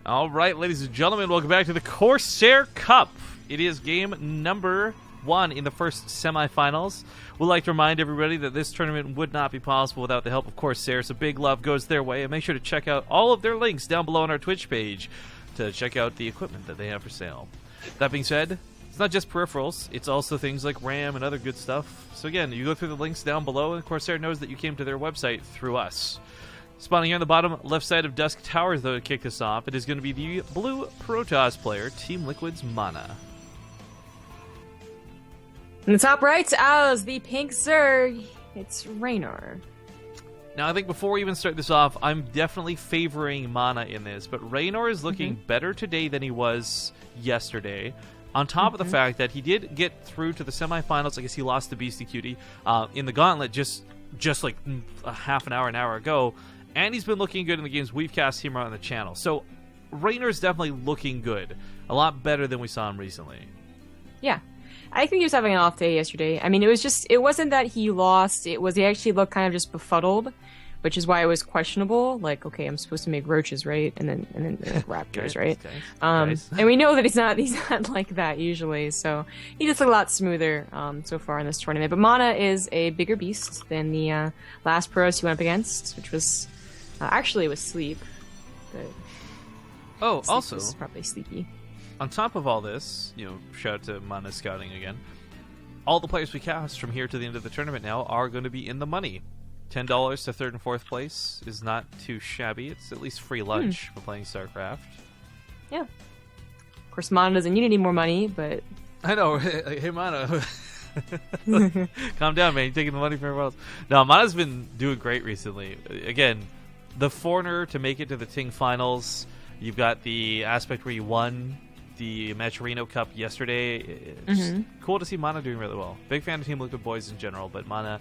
All right, ladies and gentlemen, welcome back to the Corsair Cup. It is game number 1 in the first semifinals. We'd like to remind everybody that this tournament would not be possible without the help of Corsair, so big love goes their way, and make sure to check out all of their links down below on our Twitch page to check out the equipment that they have for sale. That being said, it's not just peripherals, it's also things like RAM and other good stuff. So again, you go through the links down below, and Corsair knows that you came to their website through us. Spawning here on the bottom left side of Dusk Towers, though, to kick us off, it is going to be the blue Protoss player, Team Liquid's MaNa. In the top right, as the pink Zerg, it's Reynor. Now, I think before we even start this off, I'm definitely favoring MaNa in this, but Reynor is looking better today than he was yesterday. On top of the fact that he did get through to the semifinals, I guess he lost to Beastie Cutie in the Gauntlet just like a half an hour ago, and he's been looking good in the games we've cast him on the channel. So Reynor's definitely looking good, a lot better than we saw him recently. Yeah. I think he was having an off day yesterday. I mean, it wasn't that he lost, it was he actually looked kind of just befuddled, which is why it was questionable. Like, okay, I'm supposed to make roaches, right? And then raptors, right? And we know that he's not like that usually, so he just looked a lot smoother so far in this tournament. But MaNa is a bigger beast than the last pros he went up against, which was actually it was Sleep. But Sleep also was probably sleepy. On top of all this, shout out to MaNa Scouting again. All the players we cast from here to the end of the tournament now are going to be in the money. $10 to 3rd and 4th place is not too shabby. It's at least free lunch for playing StarCraft. Yeah. Of course, MaNa doesn't need any more money, but... I know. Hey, MaNa. Calm down, man. You're taking the money from everyone else. No, MaNa's been doing great recently. Again, the foreigner to make it to the Ting Finals. You've got the aspect where you won the Reno Cup yesterday. It's cool to see MaNa doing really well. Big fan of Team Liquid boys in general, but MaNa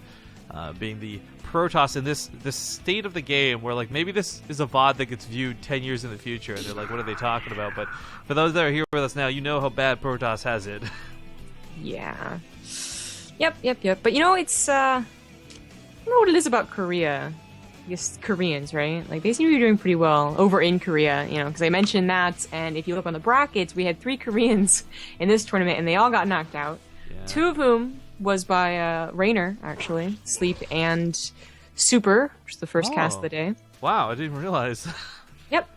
being the Protoss in this state of the game where like maybe this is a VOD that gets viewed 10 years in the future and they're like, what are they talking about? But for those that are here with us now, you know how bad Protoss has it. Yeah. Yep. But it's I don't know what it is about Korea. I guess Koreans, right? Like, they seem to be doing pretty well over in Korea, because I mentioned that, and if you look on the brackets, we had 3 Koreans in this tournament, and they all got knocked out. Yeah. 2 of whom was by Reynor, actually. Sleep and Super, which is the first cast of the day. Wow, I didn't realize. Yep.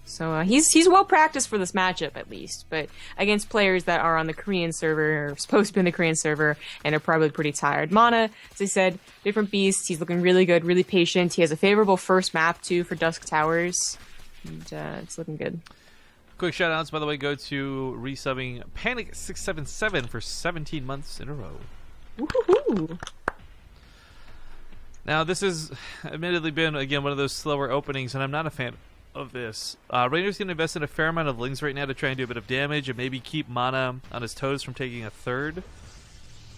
So he's well practiced for this matchup, at least, but against players that are on the Korean server, or supposed to be on the Korean server, and are probably pretty tired. MaNa, as I said, different beast. He's looking really good, really patient. He has a favorable first map, too, for Dusk Towers, and it's looking good. Quick shout-outs, by the way, go to resubbing Panic677 for 17 months in a row. Woohoo! Now, this has admittedly been, again, one of those slower openings, and I'm not a fan of this. Reynor's going to invest in a fair amount of lings right now to try and do a bit of damage and maybe keep MaNa on his toes from taking a third.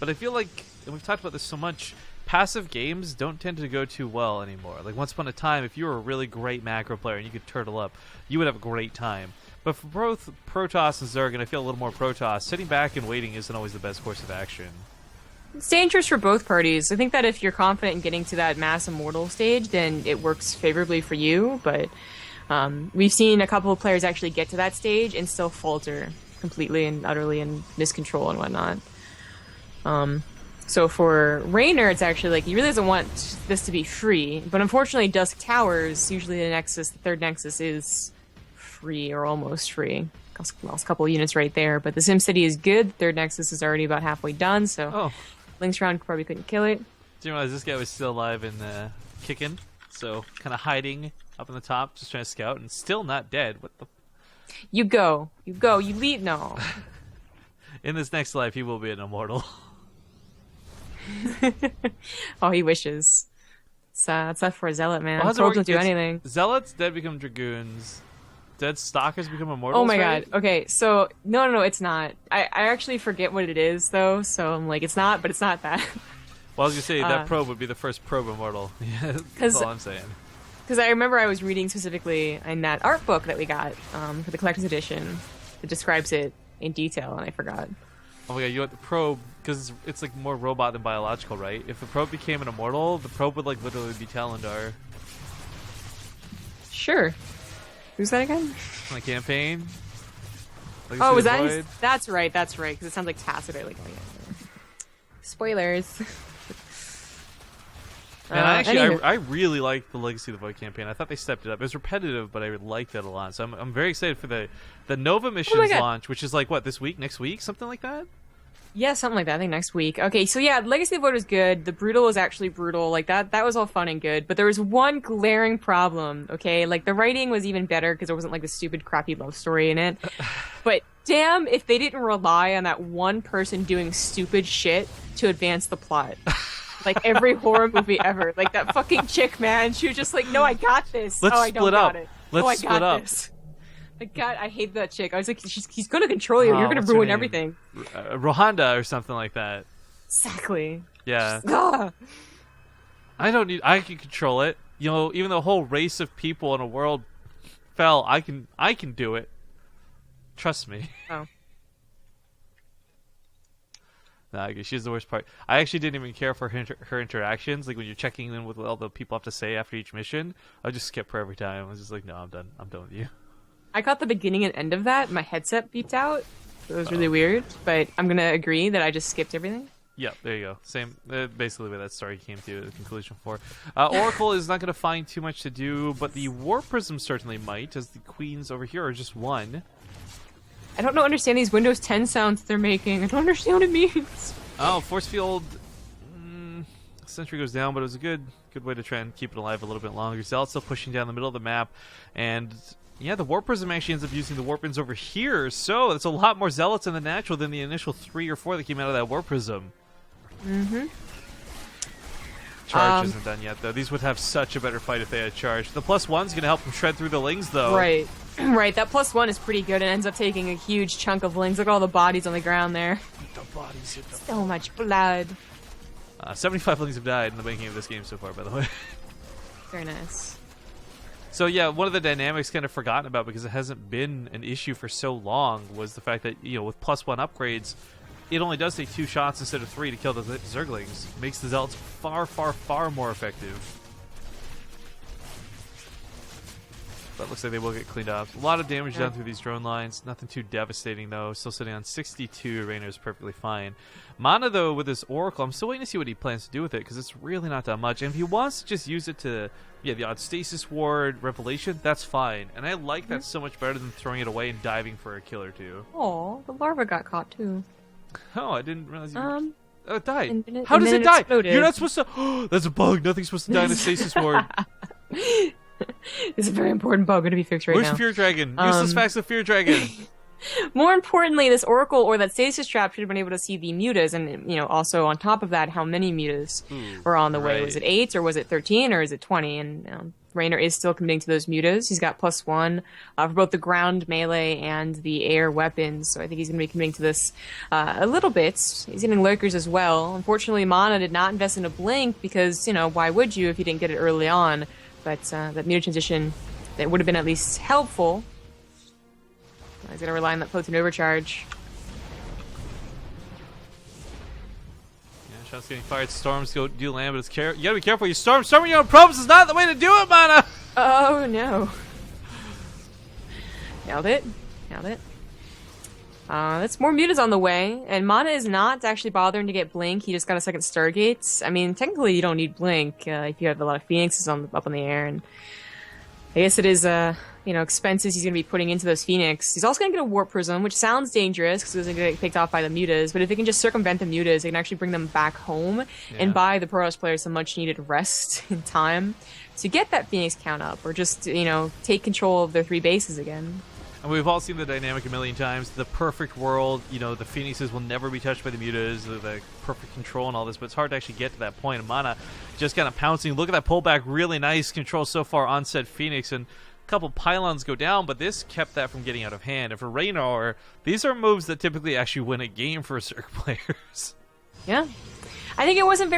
But I feel like, and we've talked about this so much, passive games don't tend to go too well anymore. Like, once upon a time, if you were a really great macro player and you could turtle up, you would have a great time. But for both Protoss and Zerg, and I feel a little more Protoss, sitting back and waiting isn't always the best course of action. It's dangerous for both parties. I think that if you're confident in getting to that Mass Immortal stage, then it works favorably for you, but we've seen a couple of players actually get to that stage and still falter completely and utterly and miscontrol and whatnot. So for Reynor, it's actually like he really doesn't want this to be free, but unfortunately Dusk Towers, usually the 3rd Nexus is free or almost free. Lost a couple of units right there, but the SimCity is good. 3rd Nexus is already about halfway done, so Links Round probably couldn't kill it. Didn't realize this guy was still alive and kicking, so kind of hiding up in the top, just trying to scout, and still not dead. What the? You lead. No. In this next life, he will be an immortal. Oh, he wishes. It's not for a Zealot, man. Probes don't do anything. Zealots dead become Dragoons. Dead Stalkers become immortals. Oh my right? god. Okay, so no, it's not. I actually forget what it is though. So I'm like, it's not, but it's not that. Well, I was gonna say that probe would be the first probe immortal. Yeah, that's all I'm saying. Because I remember I was reading specifically in that art book that we got for the collector's edition that describes it in detail, and I forgot. Oh my god, you want the probe, because it's like more robot than biological, right? If the probe became an immortal, the probe would like literally be Talendar. Sure. Who's that again? My campaign. Legacy Oh, of was the that? Void. That's right. That's right. Because it sounds like Tacit. Like, oh, yeah. Spoilers. And Anywho. I really liked the Legacy of the Void campaign. I thought they stepped it up. It was repetitive, but I liked it a lot. So I'm very excited for the Nova missions God. launch, which is like what, this week, next week, something like that. Yeah, something like that. I think next week. Okay, so yeah, Legacy of the Void was good. The Brutal was actually brutal. Like that was all fun and good. But there was one glaring problem. Okay, like the writing was even better because there wasn't like the stupid, crappy love story in it. But damn, if they didn't rely on that one person doing stupid shit to advance the plot. Like every horror movie ever. Like that fucking chick, man. She was just like, no, I got this. Let's oh, I split don't up. got it. Let's oh, I split got up. this. Like, God, I hate that chick. I was like, he's going to control you. You're going What's to her ruin name? everything. Rohanda or something like that. Exactly. Yeah. Ah. I can control it. You know, even the whole race of people in a world fell, I can do it. Trust me. Oh. Nah, she's the worst part. I actually didn't even care for her interactions. Like when you're checking in with all the people have to say after each mission, I just skip her every time. I was just like, no, I'm done. I'm done with you. I caught the beginning and end of that. My headset beeped out. So it was really weird. But I'm going to agree that I just skipped everything. Yeah, there you go. Same, basically what that story came to the conclusion for. Oracle is not going to find too much to do, but the Warp Prism certainly might, as the queens over here are just one. I don't understand these Windows 10 sounds they're making. I don't understand what it means. Oh, Force Field. Sentry goes down, but it was a good way to try and keep it alive a little bit longer. Zealot's still pushing down the middle of the map, and yeah, the Warp Prism actually ends up using the Warpins over here, so it's a lot more Zealots in the natural than the initial 3 or 4 that came out of that Warp Prism. Mm-hmm. Charge isn't done yet, though. These would have such a better fight if they had charge. The +1's going to help them shred through the Lings, though. Right. Right, that +1 is pretty good and ends up taking a huge chunk of Lings. Look at all the bodies on the ground there. The bodies. So much blood. 75 Lings have died in the making of this game so far, by the way. Very nice. So yeah, one of the dynamics kind of forgotten about because it hasn't been an issue for so long was the fact that, you know, with +1 upgrades, it only does take 2 shots instead of 3 to kill the Zerglings. Makes the Zealots far, far, far more effective. But looks like they will get cleaned up. A lot of damage done through these drone lines. Nothing too devastating, though. Still sitting on 62. Reynor is perfectly fine. MaNa, though, with his Oracle, I'm still waiting to see what he plans to do with it, because it's really not that much. And if he wants to just use it to, yeah, the odd Stasis Ward, Revelation, that's fine. And I like that so much better than throwing it away and diving for a kill or two. Oh, the larva got caught, too. Oh, I didn't realize you... Oh, it died. And How does then it die? exploded. You're not supposed to... That's a bug. Nothing's supposed to die in a Stasis Ward. It's a very important bug going to be fixed right Where's now. Fear Dragon? Useless facts of Fear Dragon. More importantly, this Oracle or that Stasis Trap should have been able to see the mutas, and you know, also on top of that, how many mutas were on the way. right. Was it 8 or was it 13 or is it 20? And Reynor is still committing to those mutas. He's got +1 for both the ground melee and the air weapons, so I think he's going to be committing to this a little bit. He's getting lurkers as well. Unfortunately, MaNa did not invest in a blink because, you know, why would you if you didn't get it early on? But that muta transition, that would have been at least helpful. He's going to rely on that potent overcharge. Yeah, shots getting fired. Storms do land, but it's you gotta be careful. You storming your own probes is not the way to do it, MaNa! Oh, no. Nailed it. Nailed it. That's more mutas on the way, and MaNa is not actually bothering to get Blink. He just got a second Stargate. I mean, technically you don't need Blink if you have a lot of Phoenixes up in the air, and I guess it is, you know, expenses he's going to be putting into those Phoenix. He's also going to get a Warp Prism, which sounds dangerous because it's going to get picked off by the mutas, but if they can just circumvent the mutas, they can actually bring them back home and buy the Protoss players some much-needed rest and time to get that Phoenix count up, or just, you know, take control of their 3 bases again. And we've all seen the dynamic a million times. The perfect world, you know, the Phoenixes will never be touched by the mutas, the perfect control and all this, but it's hard to actually get to that point. And MaNa just kind of pouncing. Look at that pullback. Really nice control so far on said Phoenix. And a couple pylons go down, but this kept that from getting out of hand. And for Reynor, these are moves that typically actually win a game for Zerg players. Yeah. I think it wasn't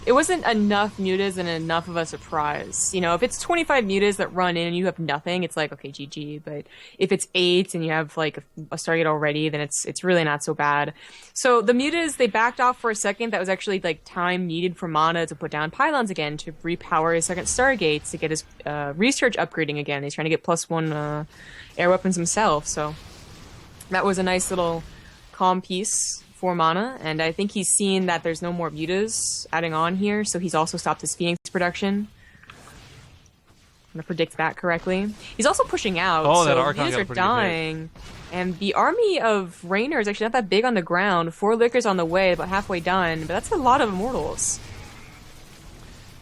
it wasn't enough mutas and enough of a surprise. You know, if it's 25 mutas that run in and you have nothing, it's like, okay, GG. But if it's 8 and you have like a Stargate already, then it's really not so bad. So the mutas, they backed off for a second. That was actually like time needed for MaNa to put down pylons again, to repower his second Stargate, to get his research upgrading again. He's trying to get +1 air weapons himself. So that was a nice little calm piece for MaNa, and I think he's seen that there's no more mutas adding on here, so he's also stopped his Phoenix production. I'm gonna predict that correctly. He's also pushing out, oh, so that Archon mutas are dying. And the army of Reynor is actually not that big on the ground. 4 Lickers on the way, about halfway done, but that's a lot of Immortals.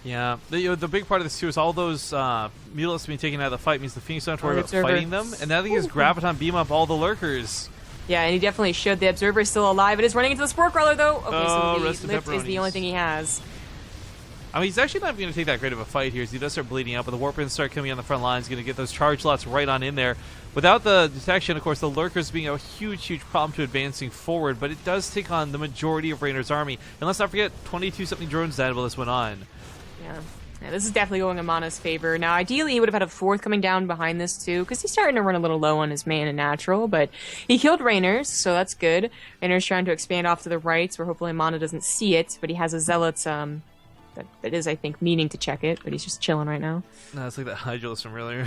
Yeah, the big part of this too is all those mutalisks being taken out of the fight means the Phoenix don't have to worry about fighting them, and now they use Graviton beam up all the lurkers. Yeah, and he definitely should. The Observer is still alive. It is running into the Spore Crawler, though. Okay, so the lift is the only thing he has. I mean, he's actually not going to take that great of a fight here as he does start bleeding out, but the Warpins start coming on the front lines, going to get those charge lots right on in there. Without the detection, of course, the Lurkers being a huge, huge problem to advancing forward, but it does take on the majority of Reynor's army. And let's not forget, 22-something drones died while this went on. Yeah, this is definitely going in MaNa's favor. Now, ideally, he would have had a 4th coming down behind this, too, because he's starting to run a little low on his mana natural, but he killed Reynor, so that's good. Reynor's trying to expand off to the right, where hopefully MaNa doesn't see it, but he has a Zealot that is, I think, meaning to check it, but he's just chilling right now. No, it's like that Hydralist from earlier.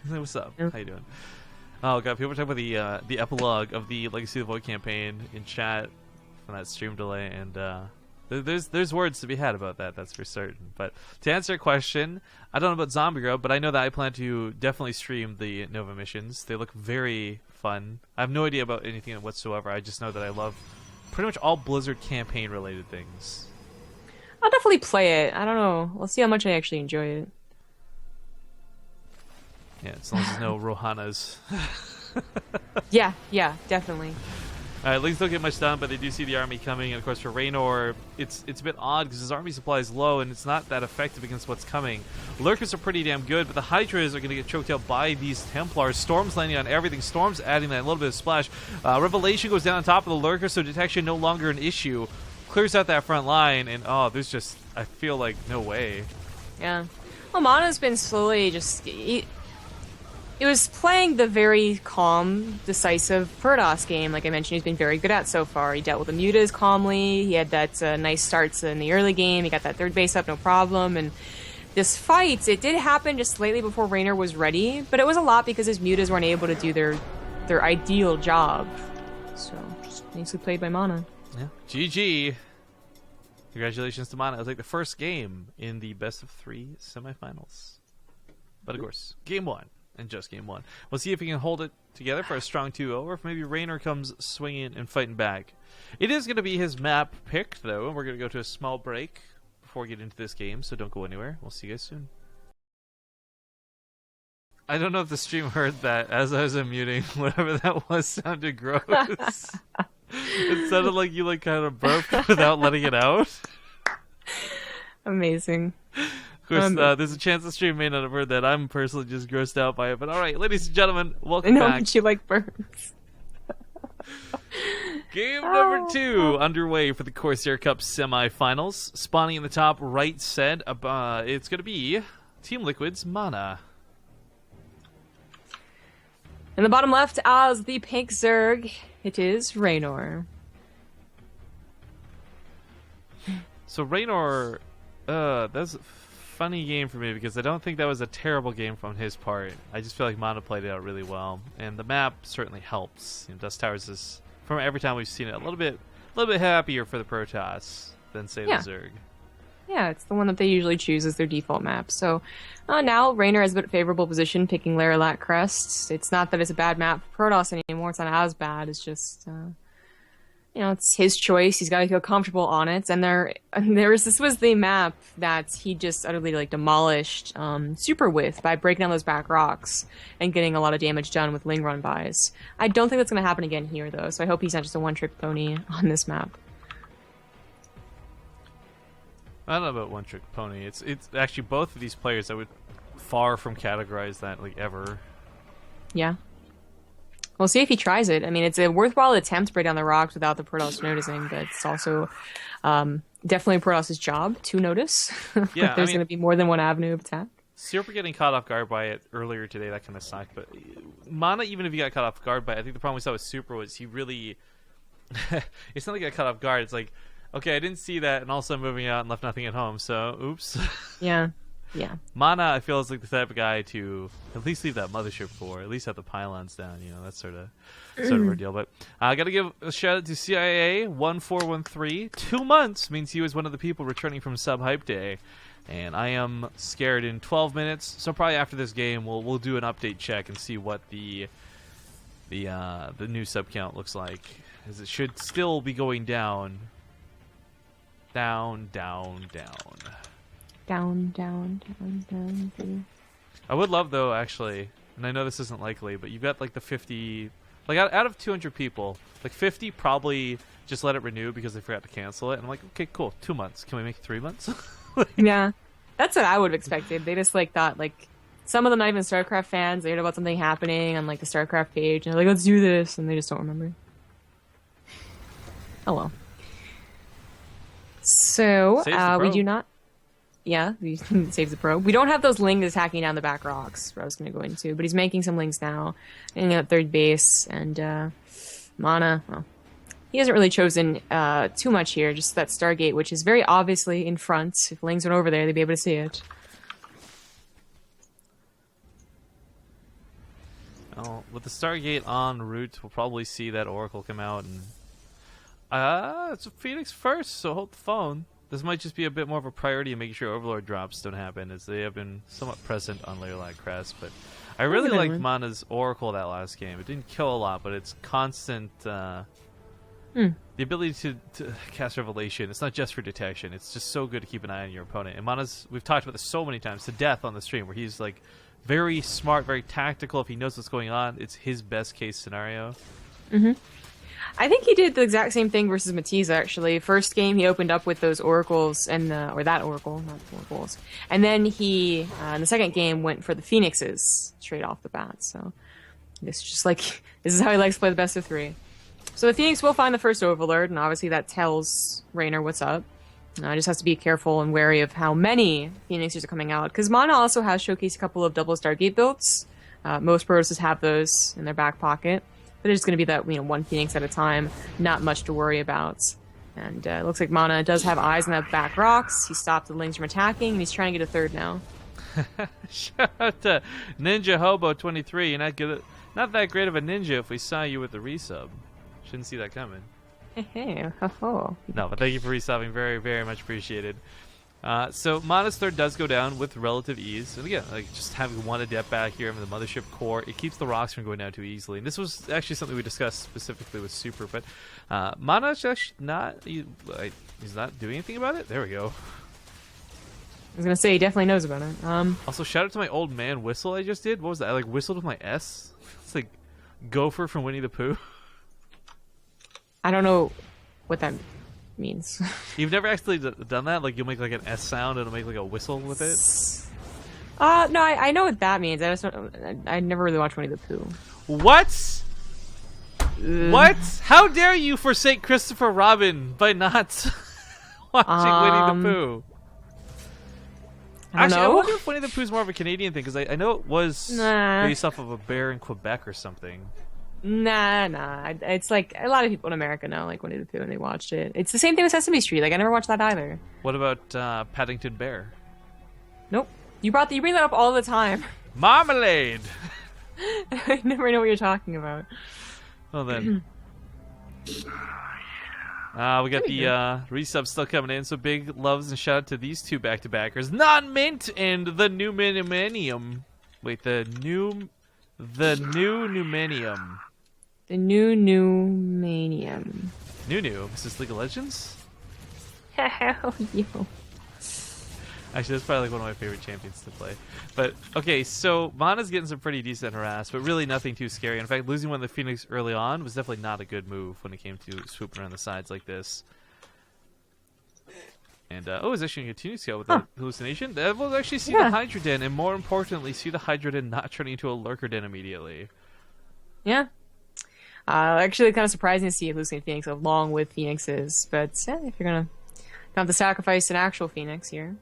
What's up? Yeah. How you doing? Oh, God, people are talking about the epilogue of the Legacy of the Void campaign in chat from that stream delay, and there's words to be had about that, that's for certain. But to answer your question, I don't know about Zombie Grub, but I know that I plan to definitely stream the Nova missions. They look very fun. I have no idea about anything whatsoever. I just know that I love pretty much all Blizzard campaign related things. I'll definitely play it. I don't know. We'll see how much I actually enjoy it. Yeah, as long as there's no Rohanas. Yeah, definitely. At least don't get much done, but they do see the army coming. And of course, for Reynor, it's a bit odd because his army supply is low and it's not that effective against what's coming. Lurkers are pretty damn good, but the Hydras are going to get choked out by these Templars. Storm's landing on everything. Storm's adding that little bit of splash. Revelation goes down on top of the Lurker, so detection no longer an issue. Clears out that front line, and there's just, I feel like, no way. Yeah. Well, MaNa's been slowly just... It was playing the very calm, decisive Protoss game, like I mentioned, he's been very good at so far. He dealt with the mutas calmly, he had that nice starts in the early game, he got that 3rd base up, no problem, and this fight, it did happen just slightly before Reynor was ready, but it was a lot because his mutas weren't able to do their ideal job. So, just nicely played by MaNa. Yeah. GG. Congratulations to MaNa. It was like the first game in the best of 3 semifinals. But of course, game 1. And just game 1. We'll see if he can hold it together for a strong 2-0, or if maybe Reynor comes swinging and fighting back. It is going to be his map pick, though, and we're going to go to a small break before we get into this game, so don't go anywhere. We'll see you guys soon. I don't know if the stream heard that as I was unmuting. Whatever that was sounded gross. It sounded like you kind of burped without letting it out. Amazing. Of course, there's a chance the stream may not have heard that. I'm personally just grossed out by it. But all right, ladies and gentlemen, welcome back. But you like burps. Game number 2 underway for the Corsair Cup semifinals. Spawning in the top right set, it's going to be Team Liquid's MaNa. In the bottom left, as the pink Zerg, it is Reynor. So Reynor, that's a funny game for me because I don't think that was a terrible game from his part. I just feel like MaNa played it out really well, and the map certainly helps. Dust Towers is, from every time we've seen it, a little bit happier for the Protoss than say the Zerg. Yeah, it's the one that they usually choose as their default map. So now Reynor has a bit favorable position picking Larilat Crest. It's not that it's a bad map for Protoss anymore. It's not as bad. It's just, it's his choice. He's got to feel comfortable on it. And this was the map that he just utterly demolished Super with by breaking down those back rocks and getting a lot of damage done with Ling Run buys. I don't think that's going to happen again here, though. So I hope he's not just a one-trick pony on this map. I don't know about one-trick pony. It's actually both of these players I would far from categorize that ever. Yeah. We'll see if he tries it. I mean, it's a worthwhile attempt to break down the rocks without the Protoss noticing, but it's also definitely Protoss's job to notice. Yeah, There's going to be more than one avenue of attack. Super getting caught off guard by it earlier today, that kind of sucked. But MaNa, even if he got caught off guard by it, I think the problem we saw with Super was he really... it's not like he got caught off guard. It's like, okay, I didn't see that, and also I'm moving out and left nothing at home, so oops. Yeah. MaNa, I feel, is like the type of guy to at least leave that mothership for, at least have the pylons down, that sort of ordeal. But I got to give a shout out to CIA 1413. 2 months means he was one of the people returning from Sub Hype Day. And I am scared in 12 minutes, so probably after this game we'll do an update check and see what the new sub count looks like, as it should still be going down, down. I would love, though, actually, and I know this isn't likely, but you've got like the 50, like out of 200 people, like 50 probably just let it renew because they forgot to cancel it. And I'm like, okay, cool, 2 months. Can we make it 3 months? Yeah, that's what I would have expected. They just thought some of them not even StarCraft fans. They heard about something happening on the StarCraft page and they're like, let's do this, and they just don't remember. Oh well. So we do not. Yeah, we saves the probe. We don't have those lings attacking down the back rocks. Where I was going to go into, but he's making some lings now, and at third base, and MaNa. Well, he hasn't really chosen too much here, just that Stargate, which is very obviously in front. If Lings went over there, they'd be able to see it. Well, with the Stargate en route, we'll probably see that Oracle come out. And it's a Phoenix first, so hold the phone. This might just be a bit more of a priority in making sure Overlord drops don't happen, as they have been somewhat present on Layer Lag Crest. But I really liked MaNa's Oracle that last game. It didn't kill a lot, but it's constant... The ability to cast Revelation, it's not just for detection, it's just so good to keep an eye on your opponent. And MaNa's, we've talked about this so many times, to death on the stream, where he's very smart, very tactical. If he knows what's going on, it's his best case scenario. I think he did the exact same thing versus Matisse, actually. First game, he opened up with those oracles, or that oracle, not oracles. And then he, in the second game, went for the phoenixes straight off the bat. So it's just this is how he likes to play the best of three. So the Phoenix will find the first Overlord, and obviously that tells Reynor what's up. Just has to be careful and wary of how many Phoenixes are coming out, because MaNa also has showcased a couple of double Stargate builds. Most Protosses have those in their back pocket, but it's going to be that one Phoenix at a time, not much to worry about. And it looks like MaNa does have eyes on that back rocks. He stopped the Lings from attacking, and he's trying to get a third now. Shout out to Ninja Hobo 23. You're not that great of a ninja if we saw you with the resub. Shouldn't see that coming. Hey, ho. No, but thank you for resolving. Very, very much appreciated. So MaNa's third does go down with relative ease. And again, just having one adept back here in the mothership core, it keeps the rocks from going down too easily. And this was actually something we discussed specifically with Super, but MaNa's actually not... he's not doing anything about it? There we go. I was going to say, he definitely knows about it. Also, shout out to my old man whistle I just did. What was that? I whistled with my S? It's like Gopher from Winnie the Pooh. I don't know what that means. You've never actually done that? You'll make an S sound and it'll make a whistle with it? No, I know what that means. I never really watched Winnie the Pooh. What? What? How dare you forsake Christopher Robin by not watching Winnie the Pooh? I wonder if Winnie the Pooh's more of a Canadian thing, because I know it was based off of a bear in Quebec or something. Nah. It's a lot of people in America know Winnie the Pooh and they watched it. It's the same thing with Sesame Street. I never watched that either. What about Paddington Bear? Nope. You bring that up all the time. Marmalade! I never know what you're talking about. Well then. We got the resubs still coming in, so big loves and shout out to these two back-to-backers. Non-Mint and the New Minimanium. Wait, the new Numenium. The new Manium. New. Is this League of Legends? Hell, yo. Actually, that's probably one of my favorite champions to play. But, okay, so MaNa's getting some pretty decent harass, but really nothing too scary. In fact, losing one of the Phoenix early on was definitely not a good move when it came to swooping around the sides like this. And, it's actually going to continue to scale with the hallucination. We'll actually see the Hydra Den, and more importantly, see the Hydra Den not turning into a Lurker Den immediately. Yeah. Actually, kind of surprising to see Hallucinate Phoenix along with Phoenixes, but if you're going to have to sacrifice an actual Phoenix here.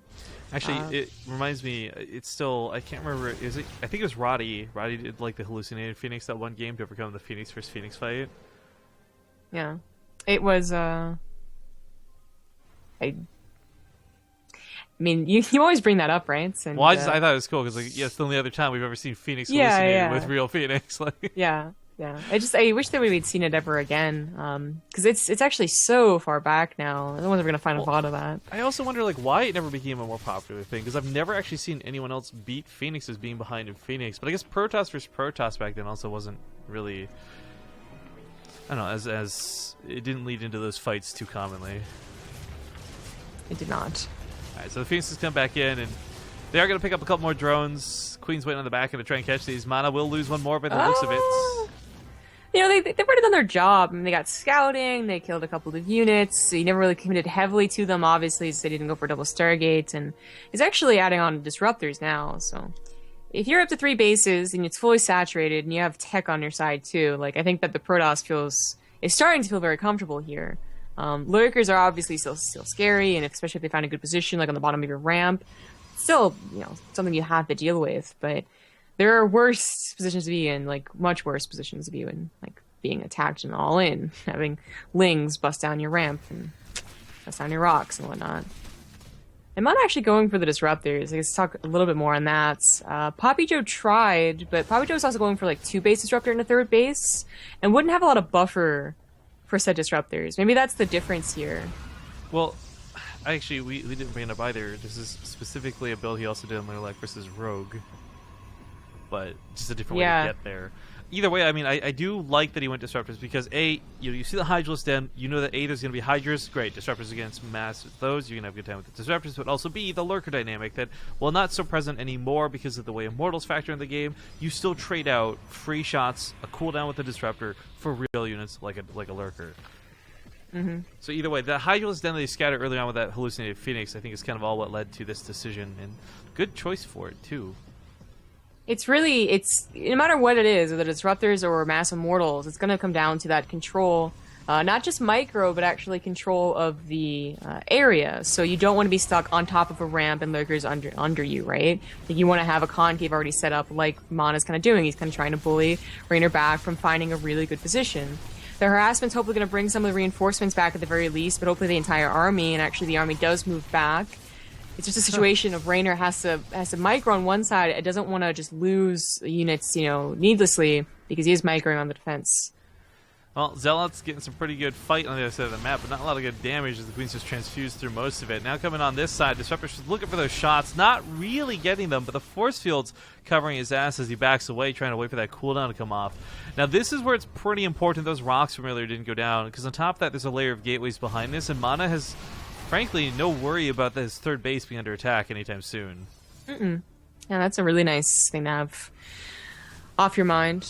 Actually, it reminds me. It's still. I can't remember. Is it? I think it was Roddy. Roddy did like the hallucinated Phoenix that one game to overcome the Phoenix versus Phoenix fight. Yeah, it was. I mean, you always bring that up, right? And, well, I thought it was cool because like, yeah, it's the only other time we've ever seen Phoenix hallucinated with real Phoenix. Like, yeah. I wish that we'd seen it ever again, because it's actually so far back now. No one's ever gonna find a VOD of that. I also wonder like why it never became a more popular thing because I've never actually seen anyone else beat Phoenix as being behind in Phoenix. But I guess Protoss versus Protoss back then also wasn't really. I don't know, as it didn't lead into those fights too commonly. It did not. Alright, so the Phoenixes come back in, and they are going to pick up a couple more drones. Queen's waiting on the back end to try and catch these. MaNa will lose one more by the looks of it. You know, they've already done their job. I mean, they got scouting, they killed a couple of units. He never really committed heavily to them, obviously, so they didn't go for double Stargate, and he's actually adding on disruptors now, so... If you're up to 3 bases and it's fully saturated and you have tech on your side too, like I think that the Protoss is starting to feel very comfortable here. Lurkers are obviously still scary, and especially if they find a good position, like on the bottom of your ramp, still, you know, something you have to deal with. But there are worse positions to be in, like much worse positions to be in, like being attacked and all in, having lings bust down your ramp and bust down your rocks and whatnot. I'm not actually going for the disruptors. Let's talk a little bit more on that. Poppy Joe tried, but Poppy Joe was also going for like 2 base disruptor and a 3rd base, and wouldn't have a lot of buffer for said disruptors. Maybe that's the difference here. Well, actually, we didn't bring it up either. This is specifically a build he also did on Lurelec versus Rogue, but just a different way to get there. Either way, I mean, I do like that he went Disruptors because A, you see the Hydralisk Den, you know that A, there's going to be Hydras, great, Disruptors against mass with those, you can have a good time with the Disruptors, but also B, the Lurker dynamic that, while not so present anymore because of the way Immortals factor in the game, you still trade out free shots, a cooldown with the Disruptor for real units like a Lurker. Mm-hmm. So either way, the Hydralisk Den that they scattered early on with that hallucinated Phoenix, I think is kind of all what led to this decision, and good choice for it, too. It's no matter what it is, whether disruptors or mass immortals, it's going to come down to that control, not just micro, but actually control of the area. So you don't want to be stuck on top of a ramp and lurkers under you, right? Like you want to have a concave already set up, like MaNa's kind of doing. He's kind of trying to bully Reynor back from finding a really good position. The harassment's hopefully going to bring some of the reinforcements back at the very least, but hopefully the entire army, and actually the army does move back. It's just a situation of Reynor has to micro on one side. It doesn't want to just lose units, you know, needlessly because he is microing on the defense. Well, Zealot's getting some pretty good fight on the other side of the map, but not a lot of good damage as the Queen's just transfused through most of it. Now coming on this side, Disruptor's just looking for those shots, not really getting them, but the force field's covering his ass as he backs away, trying to wait for that cooldown to come off. Now this is where it's pretty important those rocks from earlier didn't go down, because on top of that there's a layer of gateways behind this, and MaNa has... frankly, no worry about his 3rd base being under attack anytime soon. Yeah, that's a really nice thing to have off your mind.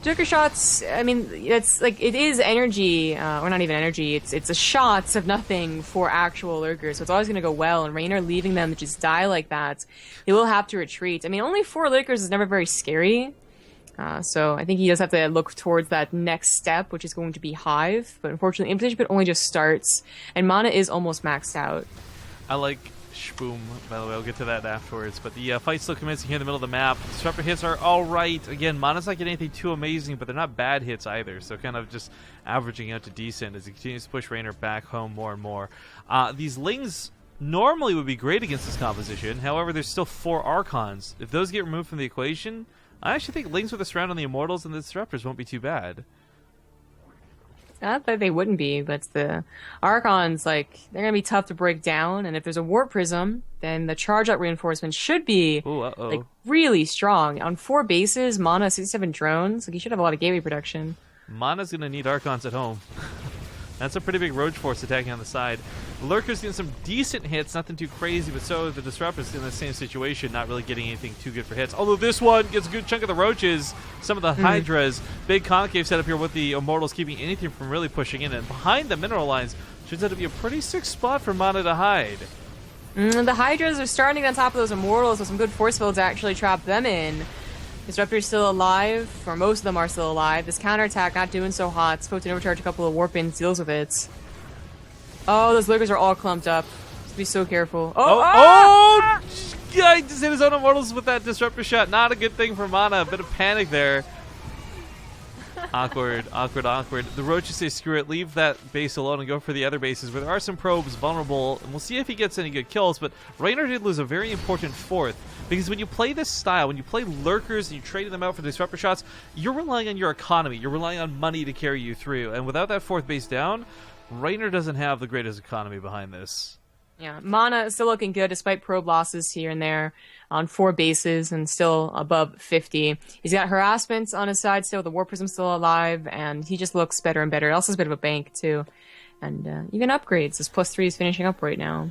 Joker shots, I mean, it's like, it is energy, or not even energy, it's a shots of nothing for actual lurkers, so it's always going to go well, and Reynor leaving them to just die like that, they will have to retreat. I mean, only 4 lurkers is never very scary. So I think he does have to look towards that next step, which is going to be Hive. But unfortunately, Invitation Pit only just starts, and MaNa is almost maxed out. I like Shboom, by the way. I'll get to that afterwards. But the fight's still commencing here in the middle of the map. Disruptor hits are all right. Again, MaNa's not getting anything too amazing, but they're not bad hits either. So kind of just averaging out to decent as he continues to push Reynor back home more and more. These Lings normally would be great against this composition. However, there's still 4 Archons. If those get removed from the equation... I actually think Lings with a surround on the Immortals and the Disruptors won't be too bad. Not that they wouldn't be, but the Archons, like, they're going to be tough to break down, and if there's a Warp Prism, then the charge-up reinforcement should be, like, really strong. On 4 bases, MaNa, 67 drones, like, you should have a lot of gateway production. MaNa's going to need Archons at home. That's a pretty big Roach Force attacking on the side. Lurker's getting some decent hits, nothing too crazy, but so the Disruptor's in the same situation, not really getting anything too good for hits. Although this one gets a good chunk of the Roaches, some of the Hydras. Big concave setup here with the Immortals keeping anything from really pushing in. And behind the mineral lines, turns out to be a pretty sick spot for MaNa to hide. The Hydras are starting on top of those Immortals with some good force fields to actually trap them in. Disruptor's still alive, or most of them are still alive. This counterattack not doing so hot. Spoke to overcharge a couple of warp-ins, deals with it. Oh, those lurkers are all clumped up. Just be so careful. Oh, oh! Yeah, he just hit his own immortals with that disruptor shot. Not a good thing for MaNa. A bit of panic there. Awkward, awkward, awkward. The Roaches say screw it, leave that base alone and go for the other bases where there are some probes vulnerable, and we'll see if he gets any good kills, but Reynor did lose a very important fourth, because when you play this style, when you play lurkers and you trade them out for disruptor shots, you're relying on your economy, you're relying on money to carry you through, and without that fourth base down, Reynor doesn't have the greatest economy behind this. Yeah, MaNa is still looking good despite probe losses here and there on 4 bases and still above 50. He's got harassments on his side still, the War Prism's still alive, and he just looks better and better. It also has a bit of a bank, too. And even upgrades. His +3 is finishing up right now.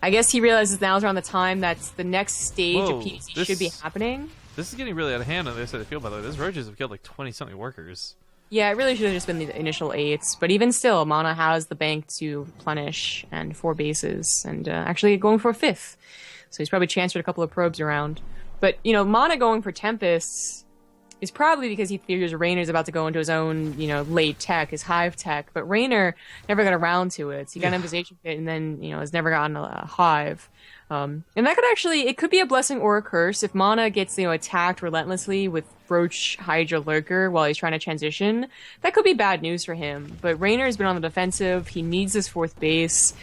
I guess he realizes now's around the time that's the next stage of PvC should be happening. This is getting really out of hand on this side of the field, by the way. Those Roaches have killed like 20-something workers. Yeah, it really should have just been the initial 8s, but even still, MaNa has the bank to replenish and 4 bases, and actually going for a 5th. So he's probably transferred a couple of probes around. But, you know, MaNa going for Tempests is probably because he figures Reynor's about to go into his own, you know, late tech, his hive tech, but Reynor never got around to it. So he got an Invisation Pit and then, you know, has never gotten a hive. And that could actually, it could be a blessing or a curse if MaNa gets, you know, attacked relentlessly with Roach Hydra Lurker while he's trying to transition. That could be bad news for him. But Reynor's been on the defensive. He needs this 4th base.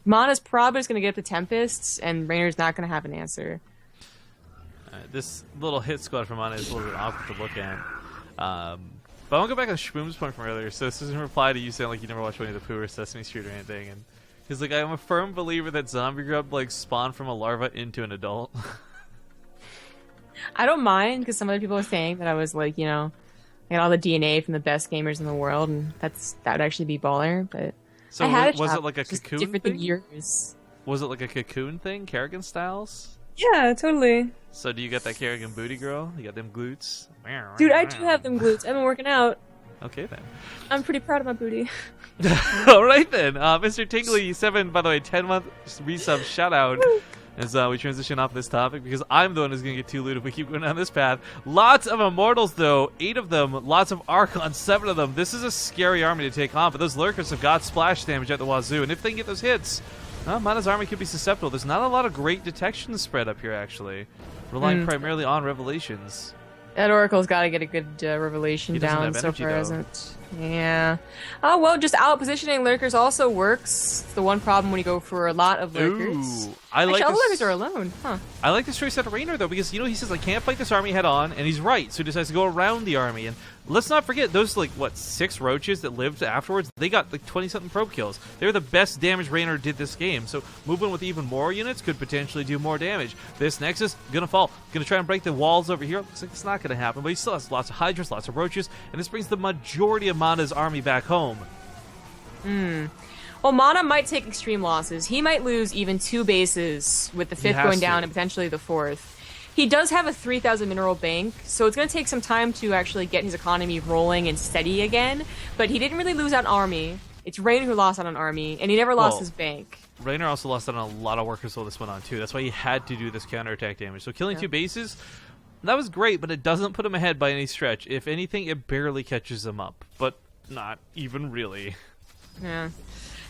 MaNa's probably just going to get up to Tempests, and Reynor's not going to have an answer. This little hit squad from MaNa is a little bit awkward to look at. But I want to go back on Shboom's point from earlier. So this is in reply to you saying like you never watched Winnie the Pooh or Sesame Street or anything, and he's like, I'm a firm believer that zombie grub like spawned from a larva into an adult. I don't mind, because some other people are saying that I was like, you know, I got all the DNA from the best gamers in the world, and that would actually be baller, but so I had was it like a cocoon different thing? Years. Was it like a cocoon thing, Kerrigan styles? Yeah, totally. So do you got that Kerrigan booty, girl? You got them glutes? Dude, I do have them glutes. I've been working out. Okay, then. I'm pretty proud of my booty. All right, then. Mr. Tingley7, by the way, 10-month resub shout-out as we transition off this topic, because I'm the one who's going to get too looted if we keep going down this path. Lots of Immortals, though. 8 of them. Lots of Archons. 7 of them. This is a scary army to take on, but those Lurkers have got splash damage at the wazoo, and if they can get those hits, MaNa's army could be susceptible. There's not a lot of great detection spread up here, actually. Relying primarily on Revelations. That Oracle's got to get a good revelation down. So far hasn't. Yeah. Oh, well, just out positioning Lurkers also works. It's the one problem when you go for a lot of Lurkers. Ooh, I like all the Lurkers are alone. Huh. I like this choice out of Reynor, though, because, you know, he says, I can't fight this army head on, and he's right, so he decides to go around the army. And let's not forget, those, like, what, 6 Roaches that lived afterwards, they got, like, 20-something probe kills. They were the best damage Reynor did this game, so moving with even more units could potentially do more damage. This Nexus, gonna fall. Gonna try and break the walls over here. Looks like it's not gonna happen, but he still has lots of Hydras, lots of Roaches, and this brings the majority of MaNa's army back home. Well, MaNa might take extreme losses. He might lose even 2 bases with the 5th going down and potentially the 4th. He does have a 3,000 mineral bank, so it's going to take some time to actually get his economy rolling and steady again, but he didn't really lose out an army. It's Reynor who lost out an army, and he never lost his bank. Reynor also lost out on a lot of workers while this went on, too. That's why he had to do this counterattack damage. So killing 2 bases, that was great, but it doesn't put him ahead by any stretch. If anything, it barely catches him up, but not even really. Yeah,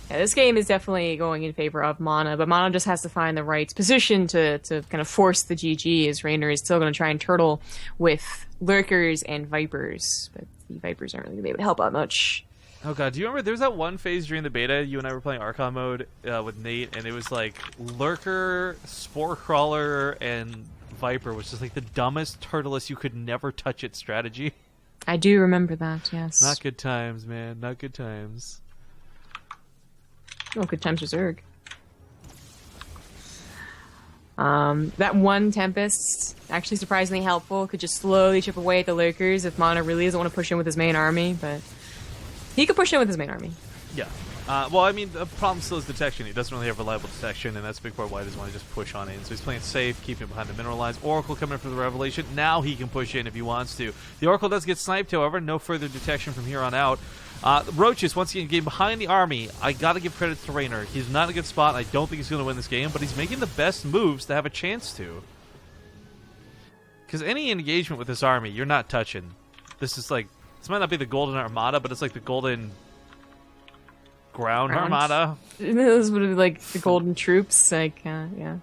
this game is definitely going in favor of MaNa, but MaNa just has to find the right position to kind of force the GG, as Reynor is still going to try and turtle with Lurkers and Vipers, but the Vipers aren't really going to be able to help out much. Oh god, do you remember there was that one phase during the beta, you and I were playing Archon mode with Nate, and it was like Lurker, Spore Crawler, and Viper was just like the dumbest turtleless you could never touch it strategy. I do remember that, yes. Not good times, man. Not good times. Oh, good times for Zerg. That one Tempest, actually surprisingly helpful, could just slowly chip away at the Lurkers if MaNa really doesn't want to push in with his main army, but he could push in with his main army. Yeah. Well, I mean, the problem still is detection. He doesn't really have reliable detection, and that's a big part why he doesn't want to just push on in. So he's playing safe, keeping behind the mineral lines. Oracle coming in for the Revelation. Now he can push in if he wants to. The Oracle does get sniped, however. No further detection from here on out. Roaches, once again, getting behind the army. I got to give credit to Reynor. He's not in a good spot. I don't think he's going to win this game, but he's making the best moves to have a chance to. Because any engagement with this army, you're not touching. This is like, this might not be the Golden Armada, but it's like the Golden Ground Armada. Those would be like the Golden Troops. Like, yeah.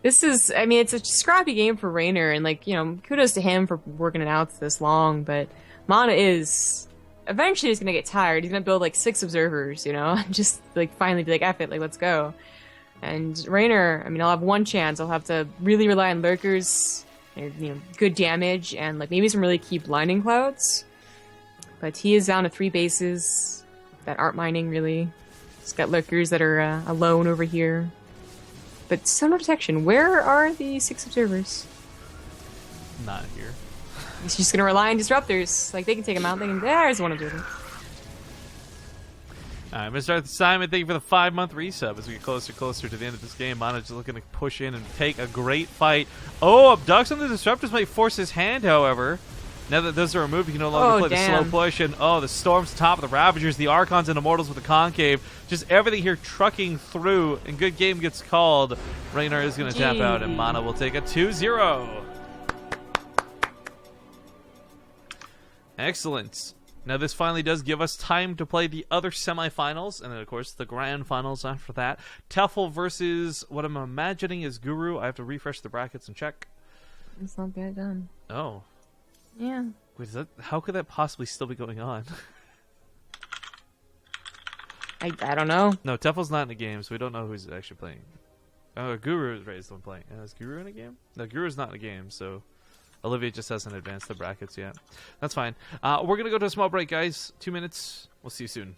This is, I mean, it's a scrappy game for Reynor, and like, you know, kudos to him for working it out this long. But MaNa is eventually he's gonna get tired. He's gonna build like 6 observers, you know, just like finally be like, F it, like let's go. And Reynor, I mean, I'll have one chance. I'll have to really rely on lurkers, and, you know, good damage, and like maybe some really key blinding clouds. But he is down to 3 bases that aren't mining really. He's got lurkers that are alone over here. But still no detection. Where are the 6 observers? Not here. He's just gonna rely on disruptors. Like they can take him out. They can. There's one observer. Alright, Mr. Simon, thank you for the 5-month resub as we get closer and closer to the end of this game. MaNa just looking to push in and take a great fight. Oh, abducts on the disruptors might force his hand, however. Now that those are removed, you can no longer play the slow push. And the storm's top of the Ravagers, the Archons and Immortals with the Concave. Just everything here trucking through, and good game gets called. Reynor is going to tap out, and MaNa will take a 2-0. Excellent. Now this finally does give us time to play the other semifinals, and then of course the grand finals after that. Tefl versus what I'm imagining is Guru. I have to refresh the brackets and check. It's not bad done. Oh. Yeah. Wait, is that, how could that possibly still be going on? I don't know. No, Tefl's not in the game, so we don't know who's actually playing. Oh, Guru is raised one playing. Is Guru in a game? No, Guru's not in the game, so Olivia just hasn't advanced the brackets yet. That's fine. We're going to go to a small break, guys. 2 minutes. We'll see you soon.